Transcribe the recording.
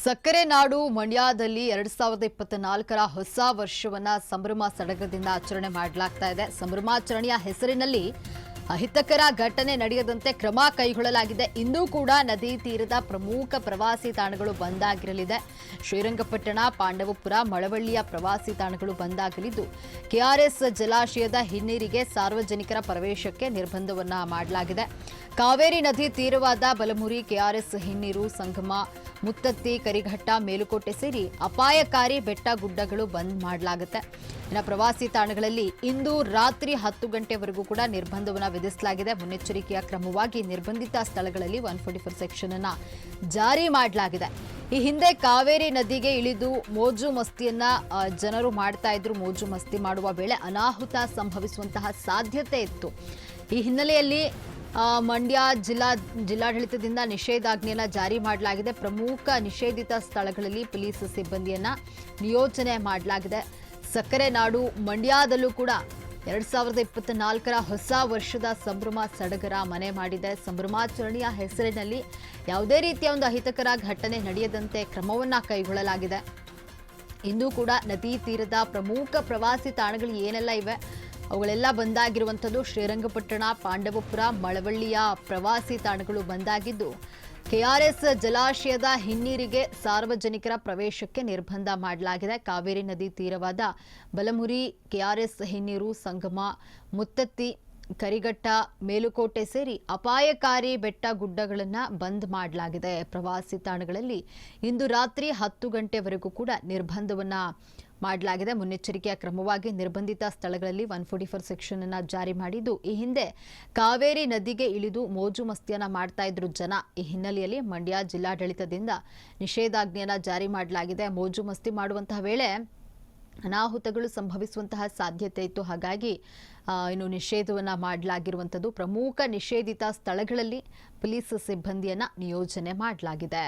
ಸಕ್ಕರೆ ನಾಡು ಮಂಡ್ಯದಲ್ಲಿ 2024ರ ಹೊಸ ವರ್ಷವನ್ನ ಸಂಭ್ರಮ ಸಡಗರದಿಂದ ಆಚರಣೆ ಮಾಡಲಾಗ್ತಾ ಇದೆ. ಸಂಭ್ರಮಾಚರಣೆಯ ಹೆಸರಿನಲ್ಲಿ ಅಹಿತಕರ ಘಟನೆ ನಡೆಯದಂತೆ ಕ್ರಮ ಕೈಗೊಳ್ಳಲಾಗಿದೆ. ಇಂದು ಕೂಡ ನದಿ ತೀರದ ಪ್ರಮುಖ ಪ್ರವಾಸಿ ತಾಣಗಳು ಬಂದ್ ಆಗಿರಲಿದೆ. ಶ್ರೀರಂಗಪಟ್ಟಣ, ಪಾಂಡವಪುರ, ಮಳವಳ್ಳಿಯ ಪ್ರವಾಸಿ ತಾಣಗಳು ಬಂದ್ ಆಗಲಿದ್ದು, ಕೆಆರ್ಎಸ್ ಜಲಾಶಯದ ಹಿನ್ನೀರಿಗೆ ಸಾರ್ವಜನಿಕರ ಪ್ರವೇಶಕ್ಕೆ ನಿರ್ಬಂಧವನ್ನ ಮಾಡಲಾಗಿದೆ. ಕಾವೇರಿ ನದಿ ತೀರವಾದ ಬಲಮುರಿ, ಕೆಆರ್ಎಸ್ ಹಿನ್ನೀರು ಸಂಗಮ, ಮುತ್ತತ್ತಿ, ಕರಿಘಟ್ಟ, ಮೇಲುಕೋಟೆ ಸೇರಿ ಅಪಾಯಕಾರಿ ಬೆಟ್ಟ ಗುಡ್ಡಗಳು ಬಂದ್ ಮಾಡಲಾಗುತ್ತೆ. ಇನ್ನು ಪ್ರವಾಸಿ ತಾಣಗಳಲ್ಲಿ ಇಂದು ರಾತ್ರಿ 10 ಗಂಟೆವರೆಗೂ ಕೂಡ ನಿರ್ಬಂಧವನ್ನು ವಿಧಿಸಲಾಗಿದೆ. ಮುನ್ನೆಚ್ಚರಿಕೆಯ ಕ್ರಮವಾಗಿ ನಿರ್ಬಂಧಿತ ಸ್ಥಳಗಳಲ್ಲಿ 144 ಸೆಕ್ಷನ್ ಅನ್ನು ಜಾರಿ ಮಾಡಲಾಗಿದೆ. ಈ ಹಿಂದೆ ಕಾವೇರಿ ನದಿಗೆ ಇಳಿದು ಮೋಜು ಮಸ್ತಿಯನ್ನ ಜನರು ಮಾಡ್ತಾ ಇದ್ರು. ಮೋಜು ಮಸ್ತಿ ಮಾಡುವ ವೇಳೆ ಅನಾಹುತ ಸಂಭವಿಸುವಂತಹ ಸಾಧ್ಯತೆ ಇತ್ತು. ಈ ಹಿನ್ನೆಲೆಯಲ್ಲಿ ಮಂಡ್ಯ ಜಿಲ್ಲಾಡಳಿತದಿಂದ ನಿಷೇಧಾಜ್ಞೆಯನ್ನು ಜಾರಿ ಮಾಡಲಾಗಿದೆ. ಪ್ರಮುಖ ನಿಷೇಧಿತ ಸ್ಥಳಗಳಲ್ಲಿ ಪೊಲೀಸ್ ಸಿಬ್ಬಂದಿಯನ್ನ ನಿಯೋಜನೆ ಮಾಡಲಾಗಿದೆ. ಸಕ್ಕರೆ ನಾಡು ಮಂಡ್ಯದಲ್ಲೂ ಕೂಡ 2024ರ ಹೊಸ ವರ್ಷದ ಸಂಭ್ರಮ ಸಡಗರ ಮನೆ ಮಾಡಿದೆ. ಸಂಭ್ರಮಾಚರಣೆಯ ಹೆಸರಿನಲ್ಲಿ ಯಾವುದೇ ರೀತಿಯ ಒಂದು ಅಹಿತಕರ ಘಟನೆ ನಡೆಯದಂತೆ ಕ್ರಮವನ್ನ ಕೈಗೊಳ್ಳಲಾಗಿದೆ. ಇಂದು ಕೂಡ ನದಿ ತೀರದ ಪ್ರಮುಖ ಪ್ರವಾಸಿ ತಾಣಗಳು ಏನೆಲ್ಲ ಇವೆ ಅವುಗಳೆಲ್ಲ ಬಂದಾಗಿರುವಂಥದ್ದು. ಶ್ರೀರಂಗಪಟ್ಟಣ, ಪಾಂಡವಪುರ, ಮಳವಳ್ಳಿಯ ಪ್ರವಾಸಿ ತಾಣಗಳು ಬಂದಾಗಿದ್ದು, ಕೆಆರ್ಎಸ್ ಜಲಾಶಯದ ಹಿನ್ನೀರಿಗೆ ಸಾರ್ವಜನಿಕರ ಪ್ರವೇಶಕ್ಕೆ ನಿರ್ಬಂಧ ಮಾಡಲಾಗಿದೆ. ಕಾವೇರಿ ನದಿ ತೀರವಾದ ಬಲಮುರಿ, ಕೆಆರ್ಎಸ್ ಹಿನ್ನೀರು ಸಂಗಮ, ಮುತ್ತತ್ತಿ, ಕರಿಘಟ್ಟ, ಮೇಲುಕೋಟೆ ಸೇರಿ ಅಪಾಯಕಾರಿ ಬೆಟ್ಟ ಗುಡ್ಡಗಳನ್ನು ಬಂದ್ ಮಾಡಲಾಗಿದೆ. ಪ್ರವಾಸಿ ತಾಣಗಳಲ್ಲಿ ಇಂದು ರಾತ್ರಿ 10 ಗಂಟೆವರೆಗೂ ಕೂಡ ನಿರ್ಬಂಧವನ್ನ ಮಾಡಲಾಗಿದೆ. ಮುನ್ನೆಚ್ಚರಿಕೆಯ ಕ್ರಮವಾಗಿ ನಿರ್ಬಂಧಿತ ಸ್ಥಳಗಳಲ್ಲಿ 144 ಸೆಕ್ಷನ್ ಅನ್ನು ಜಾರಿ ಮಾಡಿದ್ದು, ಈ ಹಿಂದೆ ಕಾವೇರಿ ನದಿಗೆ ಇಳಿದು ಮೋಜು ಮಸ್ತಿಯನ್ನ ಮಾಡ್ತಾ ಇದ್ರು ಜನ. ಈ ಹಿನ್ನೆಲೆಯಲ್ಲಿ ಮಂಡ್ಯ ಜಿಲ್ಲಾಡಳಿತದಿಂದ ನಿಷೇಧಾಜ್ಞೆಯನ್ನ ಜಾರಿ ಮಾಡಲಾಗಿದೆ. ಮೋಜು ಮಸ್ತಿ ಮಾಡುವಂತಹ ವೇಳೆ ಅನಾಹುತಗಳು ಸಂಭವಿಸುವಂತಹ ಸಾಧ್ಯತೆ ಇತ್ತು. ಹಾಗಾಗಿ ಇನ್ನು ನಿಷೇಧವನ್ನ ಮಾಡಲಾಗಿರುವಂಥದ್ದು. ಪ್ರಮುಖ ನಿಷೇಧಿತ ಸ್ಥಳಗಳಲ್ಲಿ ಪೊಲೀಸ್ ಸಿಬ್ಬಂದಿಯನ್ನ ನಿಯೋಜನೆ ಮಾಡಲಾಗಿದೆ.